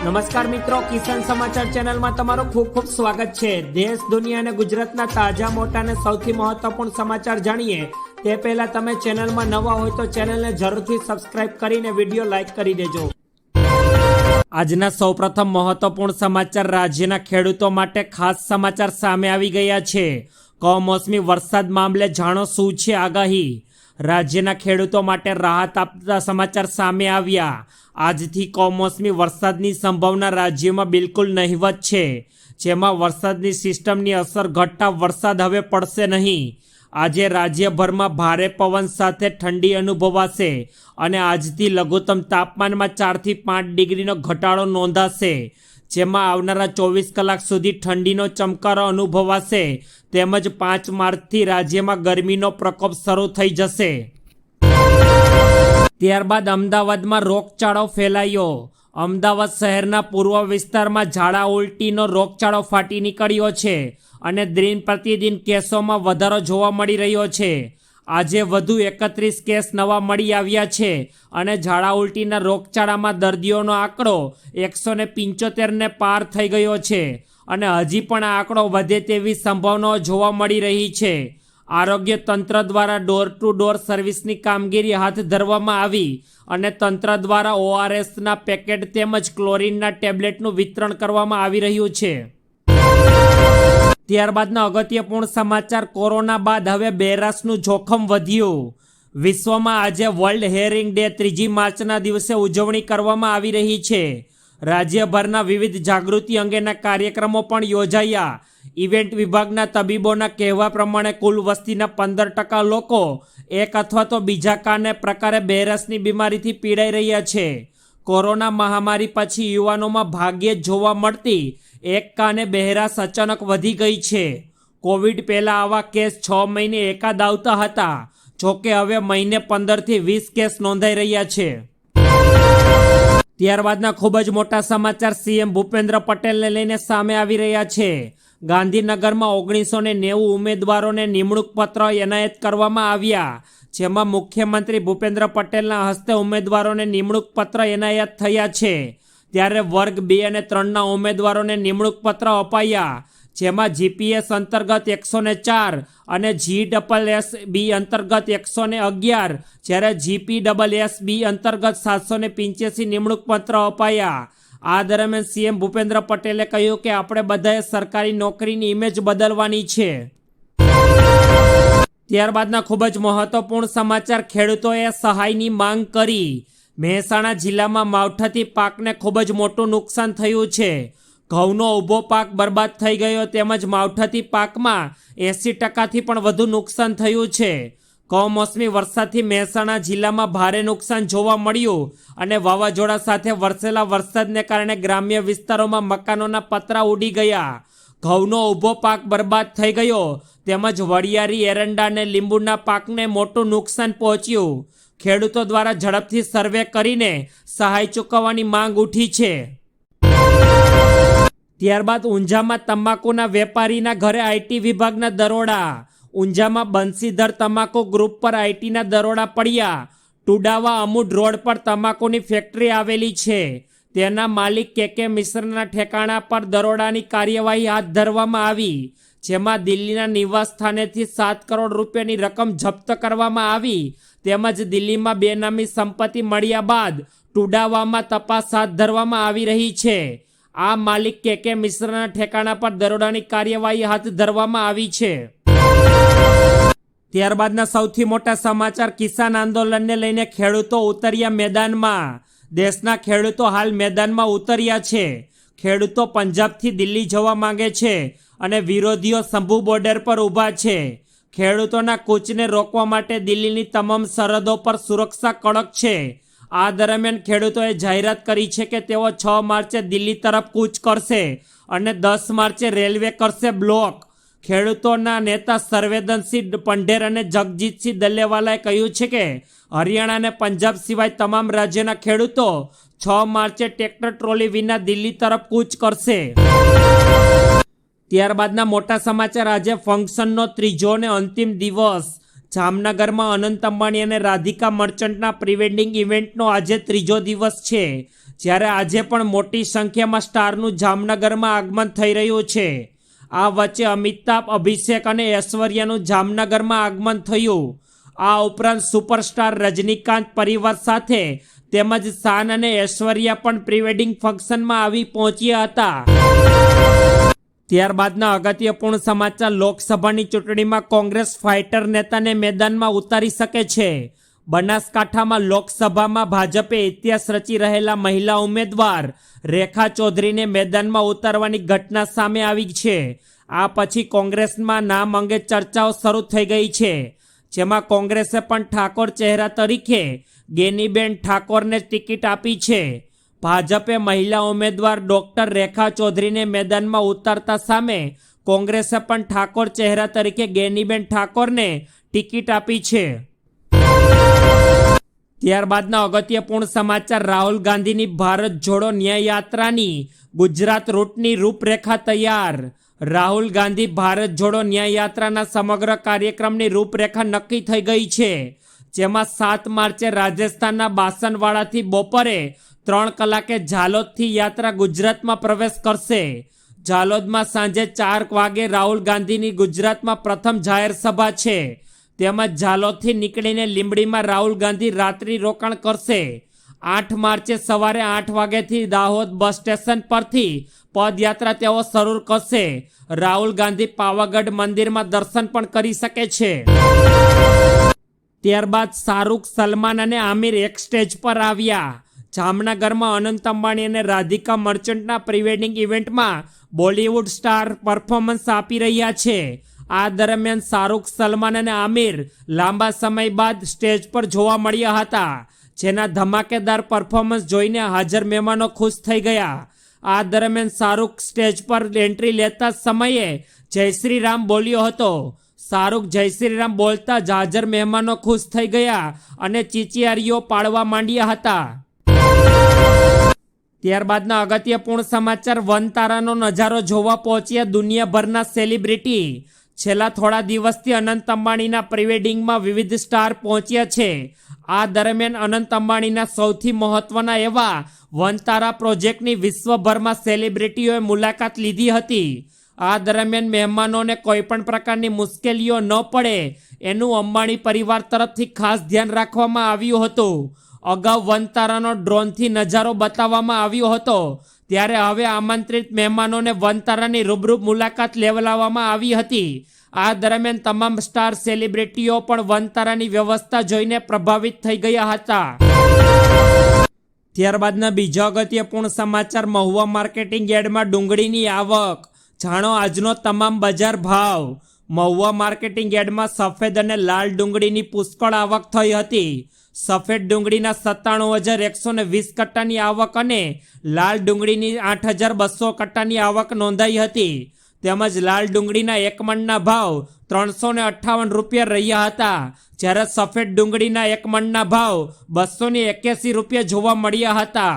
નમસ્કાર મિત્રો, કિસાન સમાચાર ચેનલમાં તમારું ખૂબ ખૂબ સ્વાગત છે। દેશ, દુનિયા અને ગુજરાતના તાજા, મોટા અને સૌથી મહત્વપૂર્ણ સમાચાર જાણીએ તે પહેલા તમે ચેનલમાં નવા હોય તો ચેનલને જરૂરથી સબસ્ક્રાઇબ કરીને વિડીયો લાઈક કરી દેજો। આજના સૌપ્રથમ મહત્વપૂર્ણ સમાચાર રાજ્યના ખેડૂતો માટે ખાસ સમાચાર સામે આવી ગયા છે। કમોસમી વરસાદ મામલે જાણો શું છે આગાહી। રાજ્યના ખેડૂતો માટે રાહત આપતા સમાચાર સામે આવ્યા। આજથી કમોસમી વરસાદની સંભાવના રાજ્યમાં બિલકુલ નહિવત છે, જેમાં વરસાદની સિસ્ટમની અસર ઘટતા વરસાદ હવે પડશે નહીં। આજે રાજ્યભરમાં ભારે પવન સાથે ઠંડી અનુભવાશે અને આજથી લઘુત્તમ તાપમાનમાં 4 થી 5 ડિગ્રીનો ઘટાડો નોંધાશે, જેમાં આવનારા 24 કલાક સુધી ઠંડીનો ચમકારો અનુભવાશે। તેમજ 5 માર્ચથી રાજ્યમાં ગરમીનો પ્રકોપ શરૂ થઈ જશે। ત્યારબાદ અમદાવાદમાં રોગચાળો ફેલાયો। અમદાવાદ શહેરના પૂર્વ વિસ્તારમાં ઝાડા ઉલટીનો રોગચાળો ફાટી નીકળ્યો છે અને દિન પ્રતિદિન કેસોમાં વધારો જોવા મળી રહ્યો છે। આજે વધુ 31 કેસ નવા મળી આવ્યા છે અને ઝાડા ઉલટીના રોગચાળામાં દર્દીઓનો આંકડો 175ને પાર થઈ ગયો છે અને હજી પણ આ આંકડો વધે તેવી સંભાવનાઓ જોવા મળી રહી છે। આરોગ્ય તંત્ર દ્વારા ડોર ટુ ડોર સર્વિસની કામગીરી હાથ ધરવામાં આવી અને તંત્ર દ્વારા ORSના પેકેટ તેમજ ક્લોરીનના ટેબ્લેટનું વિતરણ કરવામાં આવી રહ્યું છે। ત્યારબાદના અગત્યપૂર્ણ સમાચાર, કોરોના બાદ હવે બહેરાશનું જોખમ વધ્યું। વિશ્વમાં આજે વર્લ્ડ હિયરિંગ ડે 3 માર્ચના દિવસે ઉજવણી કરવામાં આવી રહી છે। રાજ્યભરના વિવિધ જાગૃતિ અંગેના કાર્યક્રમો પણ યોજાયા। ઇવેન્ટ વિભાગના તબીબોના કહેવા પ્રમાણે કુલ વસ્તીના 15% લોકો એક અથવા તો બીજા કાને પ્રકારે બહેરાશની બીમારીથી પીડાઈ રહ્યા છે। કોરોના મહામારી પછી યુવાનોમાં ભાગ્યે જ જોવા મળતી એક કાને બહેરાશ અચાનક વધી ગઈ છે। કોવિડ પહેલા આવા કેસ 6 મહિને એકાદ આવતા હતા, જોકે હવે મહિને 15 થી 20 કેસ નોંધાઈ રહ્યા છે। ત્યારબાદના ખૂબ જ મોટા સમાચાર સીએમ ભૂપેન્દ્ર પટેલને લઈને સામે આવી રહ્યા છે। ગાંધીનગરમાં 1990 ઉમેદવારોને નિમણૂક પત્ર એનાયત કરવામાં આવ્યા, જેમાં મુખ્યમંત્રી ભૂપેન્દ્ર પટેલના હસ્તે ઉમેદવારોને નિમણૂક પત્ર એનાયત થયા છે। ત્યારે વર્ગ 2 અને 3ના ઉમેદવારોને નિમણૂક પત્ર અપાયા, જેમાં જીપીએસ અંતર્ગત 104 અને GSSB અંતર્ગત 111, જ્યારે GPSSB અંતર્ગત 785 નિમણૂક પત્ર અપાયા। આ દરમિયાન સીએમ ભૂપેન્દ્ર પટેલે કહ્યું કે આપણે બધાએ સરકારી નોકરીની ઇમેજ બદલવાની છે। ત્યારબાદના ખૂબ જ મહત્વપૂર્ણ સમાચાર, ખેડૂતોએ સહાયની માંગ કરી। મહેસાણા જિલ્લામાં માવઠાથી પાકને ખૂબ જ મોટું નુકસાન થયું છે। ઘઉંનો ઊભો પાક બરબાદ થઈ ગયો તેમજ માવઠાથી પાકમાં 80%થી પણ વધુ નુકસાન થયું છે। કમોસમી વરસાદથી મહેસાણા જિલ્લામાં ભારે નુકસાન જોવા મળ્યું અને વાવાઝોડા સાથે વરસેલા વરસાદને કારણે ગ્રામ્ય વિસ્તારોમાં મકાનોના પતરા ઉડી ગયા। ઘઉંનો ઊભો પાક બરબાદ થઈ ગયો તેમજ વરિયાળી, એરંડા અને લીંબુના પાકને મોટું નુકસાન પહોંચ્યું। ખેડૂતો દ્વારા ઝડપથી સર્વે કરીને સહાય ચૂકવવાની માંગ ઉઠી છે। ત્યારબાદ ઊંઝામાં તમાકુના વેપારીના ઘરે આઈટી વિભાગના દરોડા। ઊંઝામાં બંસીધર તમાકુ ગ્રુપ પર આઈટીના દરોડા પડ્યા। ટુડાવા અમુડ રોડ પર તમાકુની ફેક્ટરી આવેલી છે, તેના માલિક કે મિશ્રના ઠેકાણા પર દરોડાની કાર્યવાહી હાથ ધરવામાં આવી, જેમાં દિલ્હીના નિવાસ સ્થાનેથી 7 કરોડ રૂપિયાની રકમ જપ્ત કરવામાં આવી તેમજ દિલ્હીમાં બેનામી સંપત્તિ મળ્યા બાદ ટુડાવામાં તપાસ હાથ ધરવામાં આવી રહી છે। આ માલિક કે મિશ્રના ઠેકાણા પર દરોડાની કાર્યવાહી હાથ ધરવામાં આવી છે। ત્યારબાદના સૌથી મોટા સમાચાર, કિસાન આંદોલનને લઈને ખેડૂતો ઉતર્યા મેદાનમાં। દેશના ખેડૂતો હાલ મેદાનમાં ઉતર્યા છે। ખેડૂતો પંજાબથી દિલ્હી જવા માંગે છે અને વિરોધીઓ શંભુ બોર્ડર પર ઊભા છે। ખેડૂતોના કૂચને રોકવા માટે દિલ્હીની તમામ સરહદો પર સુરક્ષા કડક છે। આ દરમિયાન ખેડૂતોએ જાહેરાત કરી છે કે તેઓ 6 માર્ચે દિલ્હી તરફ કૂચ કરશે અને 10 માર્ચે રેલવે કરશે બ્લોક। ખેડૂતોના નેતા સર્વેદનસિંહ પંઢેર અને જગજીતસિંહ દલ્લેવાલાએ કહ્યું છે કે હરિયાણા અને પંજાબ સિવાય તમામ રાજ્યના ખેડૂતો 6 માર્ચે ટ્રેક્ટર ટ્રોલી વિના દિલ્હી તરફ કૂચ કરશે। ત્યારબાદના મોટા સમાચાર, આજે ફંક્શનનો ત્રીજો અને અંતિમ દિવસ। જામનગરમાં અનંત અંબાણી અને રાધિકા મર્ચન્ટના પ્રી-વેડિંગ ઇવેન્ટનો આજે ત્રીજો દિવસ છે, જ્યારે આજે પણ મોટી સંખ્યામાં સ્ટારનું જામનગરમાં આગમન થઈ રહ્યું છે. આ વચ્ચે અમિતાભ, અભિષેક અને ઐશ્વર્યાનું જામનગરમાં આગમન થયું. આ ઉપરાંત સુપરસ્ટાર રજનીકાંત પરિવાર સાથે તેમજ શાન અને ઐશ્વર્યા પણ પ્રી-વેડિંગ ફંક્શનમાં આવી પહોંચ્યા હતા. ત્યારબાદના અગત્યપૂર્ણ સમાચાર. લોકસભાની ચૂંટણીમાં કોંગ્રેસ ફાઇટર નેતાને મેદાનમાં ઉતારી શકે છે. બનાસકાંઠામાં લોકસભામાં ભાજપે ઇતિહાસ રચી રહેલા મહિલા ઉમેદવાર રેખા ચૌધરીને મેદાનમાં ઉતારવાની ઘટના સામે આવી છે. આ પછી કોંગ્રેસમાં નામ અંગે ચર્ચાઓ શરૂ થઈ ગઈ છે, જેમાં કોંગ્રેસે પણ ઠાકોર ચહેરા તરીકે ગેનીબેન ઠાકોરને ટિકિટ આપી છે. ભાજપે મહિલા ઉમેદવાર ડોક્ટર રેખા ચૌધરીને મેદાનમાં ઉતારતા સામે કોંગ્રેસે પણ ઠાકોર ચહેરા તરીકે ગેનીબેન ઠાકોરને ટિકિટ આપી છે. ત્યારબાદના અગત્યપૂર્ણ સમાચાર. રાહુલ ગાંધીની ભારત જોડો ન્યાય યાત્રાની ગુજરાત રૂટની રૂપરેખા તૈયાર. રાહુલ ગાંધી ભારત જોડો ન્યાય યાત્રાના સમગ્ર કાર્યક્રમની રૂપરેખા નક્કી થઈ ગઈ છે, જેમાં 7 માર્ચે રાજસ્થાનના બાસનવાડાથી બપોરે 3 કલાકે ઝાલોદથી યાત્રા ગુજરાતમાં પ્રવેશ કરશે. ઝાલોદમાં સાંજે 4 વાગે રાહુલ ગાંધીની ગુજરાતમાં પ્રથમ જાહેર સભા છે. તેમજ ઝાલોદથી નીકળીને લીંબડીમાં રાહુલ ગાંધી રાત્રિ રોકાણ કરશે. 8 માર્ચે સવારે 8 વાગ્યાથી દાહોદ બસ સ્ટેશન પરથી પદયાત્રા તેઓ શરૂ કરશે. રાહુલ ગાંધી પાવાગઢ મંદિરમાં દર્શન પણ કરી શકે છે. ત્યારબાદ શાહરૂખ, સલમાન અને આમિર એક સ્ટેજ પર આવ્યા. જામનગરમાં અનંત અંબાણી અને રાધિકા મર્ચન્ટના પ્રી-વેડિંગ ઇવેન્ટમાં બોલિવૂડ સ્ટાર પરફોર્મન્સ આપી રહ્યા છે. આ દરમિયાન શાહરૂખ, સલમાન અને આમિર લાંબા સમય બાદ સ્ટેજ પર જોવા મળ્યા હતા, જેના ધમાકેદાર પરફોર્મન્સ જોઈને હાજર મહેમાનો ખુશ થઈ ગયા. આ દરમિયાન શાહરૂખ સ્ટેજ પર એન્ટ્રી લેતા સમયે જય શ્રી રામ બોલ્યો હતો. શાહરૂખ જય શ્રી રામ બોલતા જ હાજર મહેમાનો ખુશ થઈ ગયા અને ચીચિયારીઓ પાડવા માંડ્યા હતા. ત્યારબાદના અગત્યપૂર્ણ સમાચાર. વનતારાનો નજારો જોવા પહોંચ્યા દુનિયાભરના સેલિબ્રિટી. છેલ્લા થોડા દિવસથી અનંત અંબાણીના પ્રી-વેડિંગમાં વિવિધ સ્ટાર પહોંચ્યા છે. આ દરમિયાન અનંત અંબાણીના સૌથી મહત્વના એવા વનતારા પ્રોજેક્ટની વિશ્વભરમાં સેલિબ્રિટીઓએ મુલાકાત લીધી હતી. આ દરમિયાન મહેમાનોને કોઈ પણ પ્રકારની મુશ્કેલીઓ ન પડે એનું અંબાણી પરિવાર તરફથી ખાસ ધ્યાન રાખવામાં આવ્યું હતું. અગાઉ વનતારાનો ડ્રોનથી નજારો બતાવવામાં આવ્યો હતો, ત્યારે હવે આમંત્રિત મહેમાનોને વનતારાની રૂબરૂ મુલાકાત લેવડાવવામાં આવી હતી. આ દરમિયાન તમામ સ્ટાર સેલિબ્રિટીઓ પણ વનતારાની વ્યવસ્થા જોઈને પ્રભાવિત થઈ ગયા હતા. ત્યારબાદના બીજા અગત્યપૂર્ણ સમાચાર. મહુવા માર્કેટિંગ યાર્ડમાં ડુંગળીની આવક. જાણો આજનો તમામ બજાર ભાવ. મહુવા માર્કેટિંગ યાર્ડમાં સફેદ અને લાલ ડુંગળીની પુષ્કળ આવક થઈ હતી. સફેદ ડુંગળીના 97,120 કટ્ટાની આવક અને લાલ ડુંગળીની 8,200 કટ્ટાની આવક નોંધાઈ હતી. તેમજ લાલ ડુંગળીના 1 મણના ભાવ 358 રૂપિયા રહ્યા હતા, જ્યારે સફેદ ડુંગળીના 1 મણના ભાવ 281 રૂપિયા જોવા મળ્યા હતા.